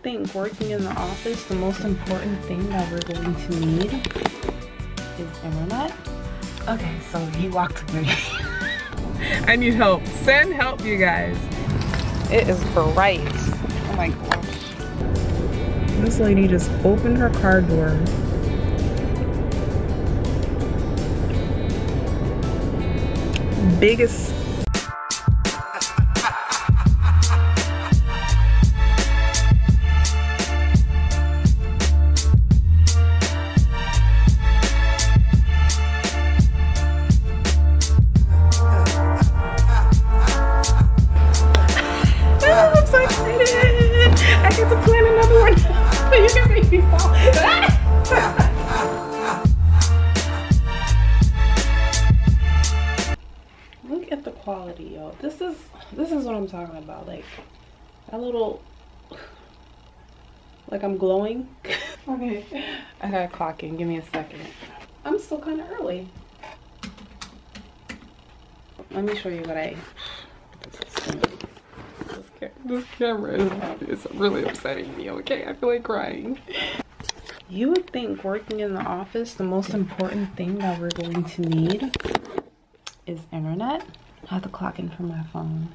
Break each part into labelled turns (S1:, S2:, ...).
S1: think working in the office, the most important thing that we're going to need is internet? Okay, so he walked away. I need help. Send help, you guys. It is bright. Oh my gosh. This lady just opened her car door. Biggest quality, yo. This is what I'm talking about. Like a little, like I'm glowing. Okay, I gotta clock in. Give me a second. I'm still kind of early. Let me show you what I. This camera is really upsetting me. Okay, I feel like crying. You would think working in the office, the most important thing that we're going to need is internet. I have to clock in from my phone.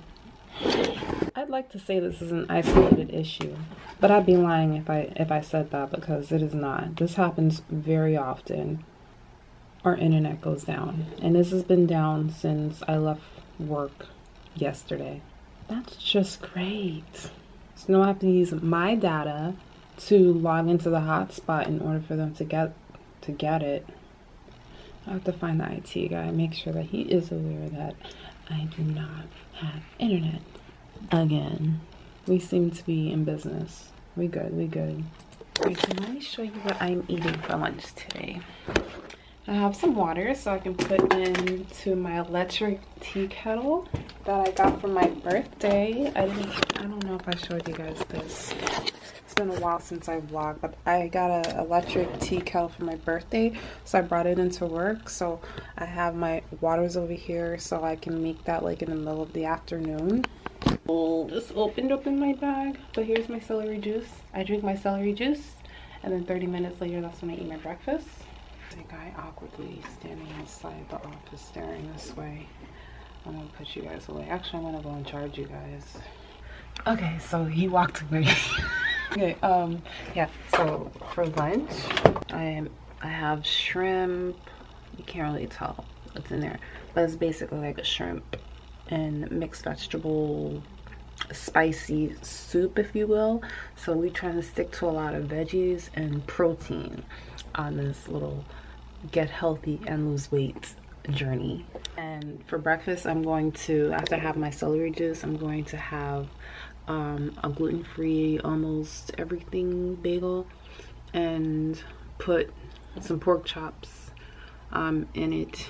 S1: I'd like to say this is an isolated issue, but I'd be lying if I said that, because it is not. This happens very often. Our internet goes down, and this has been down since I left work yesterday. That's just great. So now I have to use my data to log into the hotspot in order for them to get it. I have to find the IT guy, make sure that he is aware that I do not have internet again. We seem to be in business. We good, we good. Okay, so let me show you what I'm eating for lunch today. I have some water so I can put into my electric tea kettle that I got for my birthday. I don't know if I showed you guys this. It's been a while since I vlogged, but I got an electric tea kettle for my birthday, so I brought it into work. So I have my waters over here so I can make that like in the middle of the afternoon. Just opened up in my bag, but here's my celery juice. I drink my celery juice, and then 30 minutes later, that's when I eat my breakfast. The guy awkwardly standing outside the office staring this way. I'm gonna put you guys away. Actually, I'm gonna go and charge you guys. Okay, so he walked away. Okay, yeah, so for lunch, I have shrimp. You can't really tell what's in there, but it's basically like a shrimp and mixed vegetable spicy soup, if you will. So we trying to stick to a lot of veggies and protein on this little get healthy and lose weight journey. And for breakfast, I'm going to, after I have my celery juice, I'm going to have a gluten-free almost everything bagel and put some pork chops in it.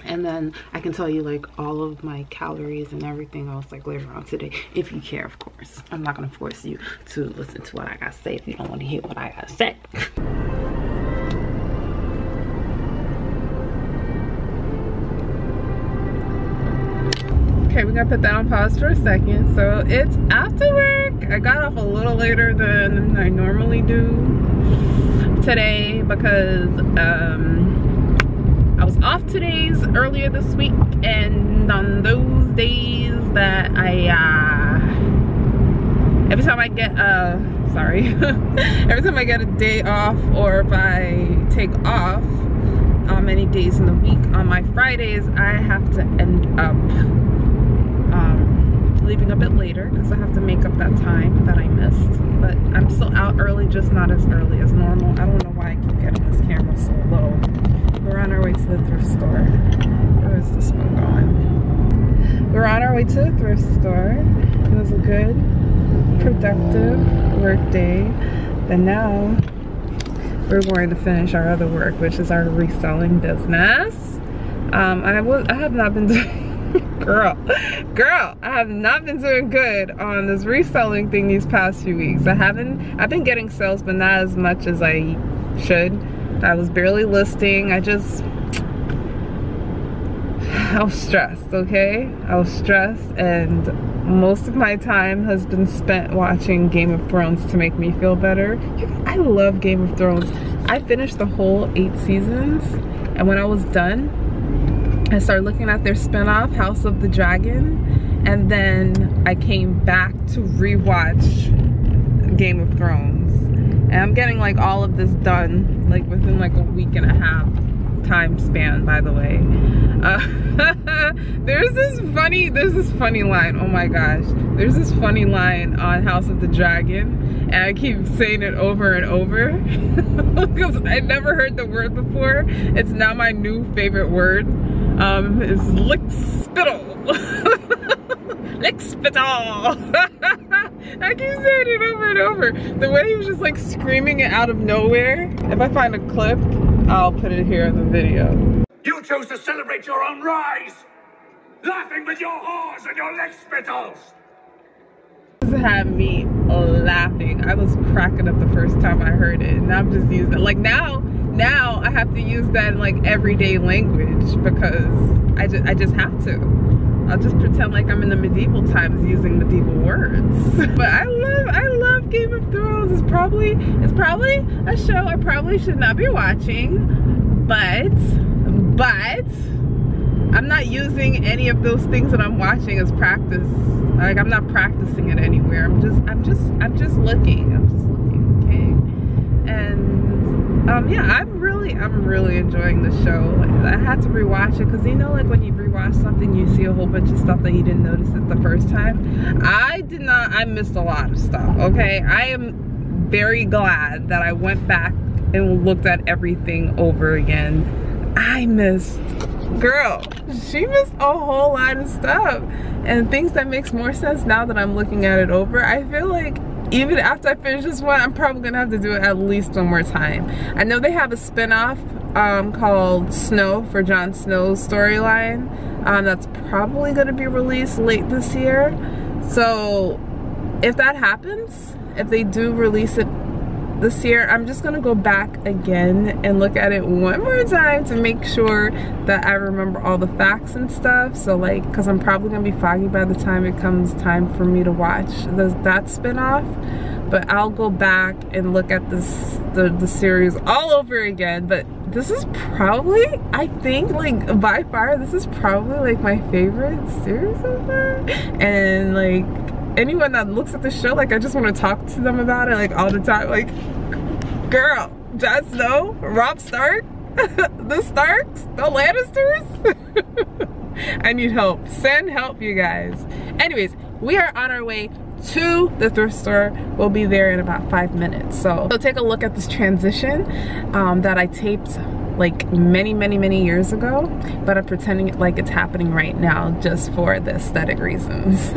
S1: And then I can tell you like all of my calories and everything else like later on today, if you care, of course. I'm not gonna force you to listen to what I gotta say if you don't want to hear what I gotta say. Okay, we're gonna put that on pause for a second. So it's after work. I got off a little later than I normally do today because I was off today's earlier this week, and on those days that I every time I get every time I get a day off, or if I take off many days in the week, on my Fridays I have to end up leaving a bit later because I have to make up that time that I missed. But I'm still out early, just not as early as normal. I don't know why I keep getting this camera so low. We're on our way to the thrift store. Where is this one going? We're on our way to the thrift store. It was a good, productive work day. And now we're going to finish our other work, which is our reselling business. I have not been doing girl, I have not been doing good on this reselling thing these past few weeks. I've been getting sales, but not as much as I should. I was barely listing. I was stressed, okay? I was stressed, and most of my time has been spent watching Game of Thrones to make me feel better. I love Game of Thrones. I finished the whole 8 seasons, and when I was done, I started looking at their spinoff, House of the Dragon, and then I came back to rewatch Game of Thrones. And I'm getting like all of this done like within like a week and a half time span, by the way. There's this funny line, oh my gosh. There's this funny line on House of the Dragon, and I keep saying it over and over because I never heard the word before. It's now my new favorite word. It's lickspittle. Lickspittle. I keep saying it over and over. The way he was just like screaming it out of nowhere. If I find a clip, I'll put it here in the video.
S2: You chose to celebrate your own rise, laughing with your whores and your lickspittles.
S1: This had me laughing. I was cracking up the first time I heard it, and I'm just using it. Like now I have to use that in like everyday language because I just have to. I'll just pretend like I'm in the medieval times using medieval words. But I love Game of Thrones. It's probably a show I probably should not be watching, but I'm not using any of those things that I'm watching as practice. Like I'm not practicing it anywhere. I'm just looking, okay? And yeah, I'm really enjoying the show. I had to rewatch it because you know, like when you rewatch something, you see a whole bunch of stuff that you didn't notice it the first time. I missed a lot of stuff, okay? I am very glad that I went back and looked at everything over again. Girl, she missed a whole lot of stuff and things that makes more sense now that I'm looking at it over. I feel like even after I finish this one, I'm probably gonna have to do it at least one more time. I know they have a spin-off called Snow for Jon Snow's storyline. That's probably gonna be released late this year. So if that happens, if they do release it this year, I'm just gonna go back again and look at it one more time to make sure that I remember all the facts and stuff. So like, cause I'm probably gonna be foggy by the time it comes time for me to watch that spin-off. But I'll go back and look at the series all over again. But this is probably, I think, like by far, this is probably like my favorite series so far. And like, anyone that looks at the show, like I just want to talk to them about it like all the time. Like, girl, Jon Snow, Robb Stark, the Starks, the Lannisters. I need help. Send help, you guys. Anyways, we are on our way to the thrift store. We'll be there in about 5 minutes. So take a look at this transition that I taped like many years ago, but I'm pretending like it's happening right now just for the aesthetic reasons.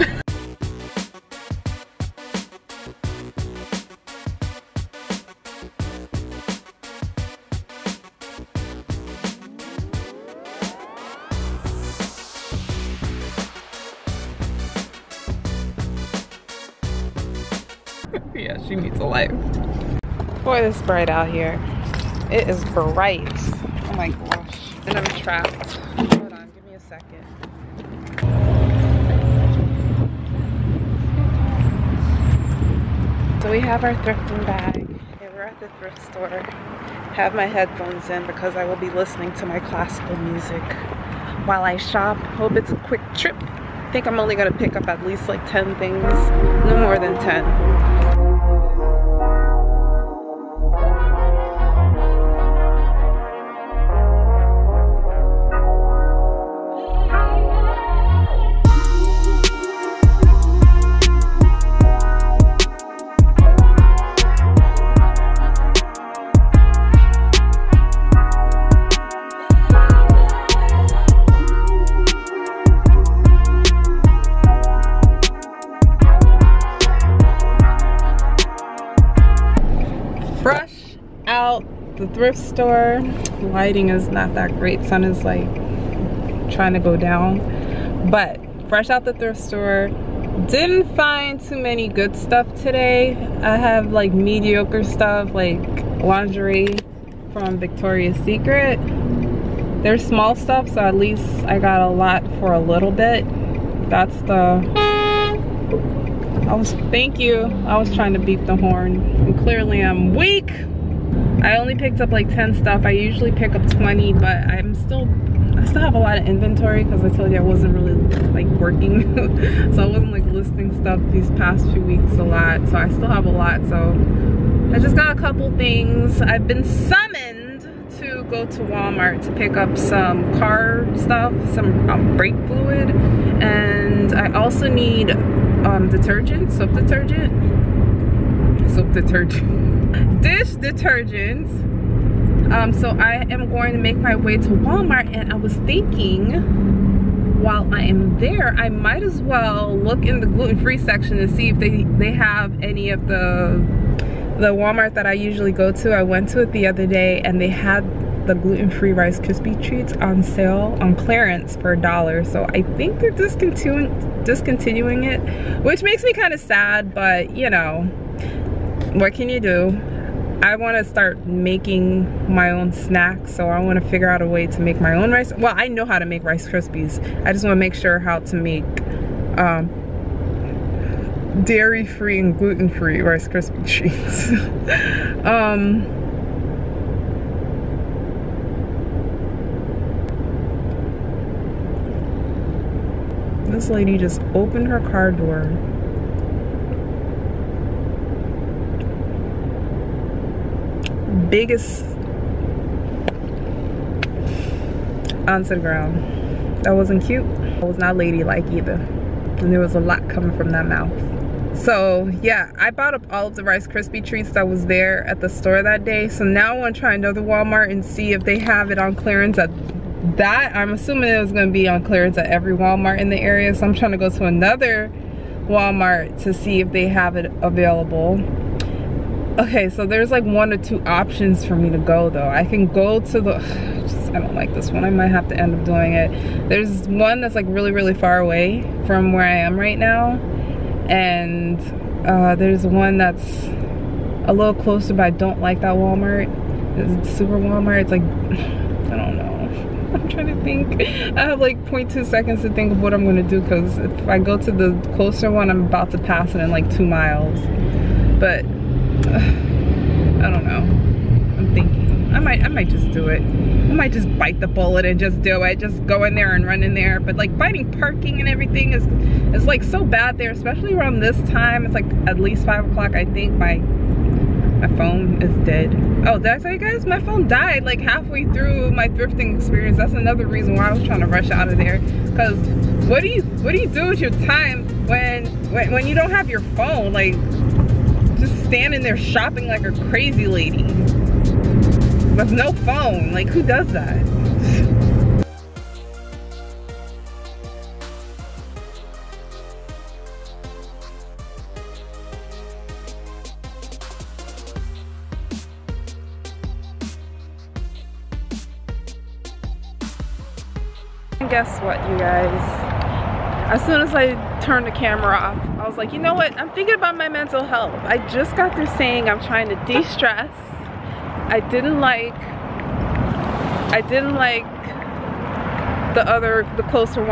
S1: Yeah, she needs a life. Boy, it's bright out here. It is bright. Oh my gosh. And I'm trapped. Hold on, give me a second. So we have our thrifting bag. Okay, we're at the thrift store. Have my headphones in because I will be listening to my classical music while I shop. Hope it's a quick trip. I think I'm only gonna pick up at least like 10 things. No more than 10. Fresh out the thrift store. Lighting is not that great. Sun is like trying to go down, but fresh out the thrift store. Didn't find too many good stuff today. I have like mediocre stuff like lingerie from Victoria's Secret. There's small stuff, so at least I got a lot for a little bit. That's the Thank you. I was trying to beep the horn, and clearly I'm weak. I only picked up like 10 stuff. I usually pick up 20, but I still have a lot of inventory because I told you I wasn't really like working. So I wasn't like listing stuff these past few weeks a lot. So I still have a lot. So I just got a couple things. I've been summoned to go to Walmart to pick up some car stuff, some brake fluid, and I also need detergent, dish detergent. So I am going to make my way to Walmart, and I was thinking while I am there, I might as well look in the gluten-free section and see if they have any of the Walmart that I usually go to. I went to it the other day and they had the gluten-free Rice Krispie treats on sale on clearance for $1. So I think they're discontinuing it, which makes me kind of sad, but you know, what can you do? I want to start making my own snacks, so I want to figure out a way to make my own rice. Well, I know how to make Rice Krispies. I just want to make sure how to make dairy-free and gluten-free Rice Krispie treats. This lady just opened her car door. Biggest onto the ground. That wasn't cute. It was not ladylike either. And there was a lot coming from that mouth. So yeah, I bought up all of the Rice Krispie treats that was there at the store that day. So now I want to try another Walmart and see if they have it on clearance at that. I'm assuming it was going to be on clearance at every Walmart in the area. So I'm trying to go to another Walmart to see if they have it available. Okay, so there's like 1 or 2 options for me to go though. I can go to the, I don't like this one. I might have to end up doing it. There's one that's like really far away from where I am right now. And there's one that's a little closer, but I don't like that Walmart. It's Super Walmart. It's like, I don't know. I'm trying to think. I have like 0.2 seconds to think of what I'm gonna do, because if I go to the closer one, I'm about to pass it in like 2 miles. But I don't know. I'm thinking I might just do it. I might just bite the bullet and just do it. Just go in there and run in there. But like fighting parking and everything is like so bad there, especially around this time. It's like at least 5 o'clock. I think my phone is dead. Oh, did I tell you guys my phone died like halfway through my thrifting experience? That's another reason why I was trying to rush out of there. Because what do you do with your time when you don't have your phone? Like, just standing there shopping like a crazy lady with no phone. Like, who does that? And guess what, you guys? As soon as I turned the camera off, I was like, you know what? I'm thinking about my mental health. I just got through saying I'm trying to de-stress. I didn't like the closer one.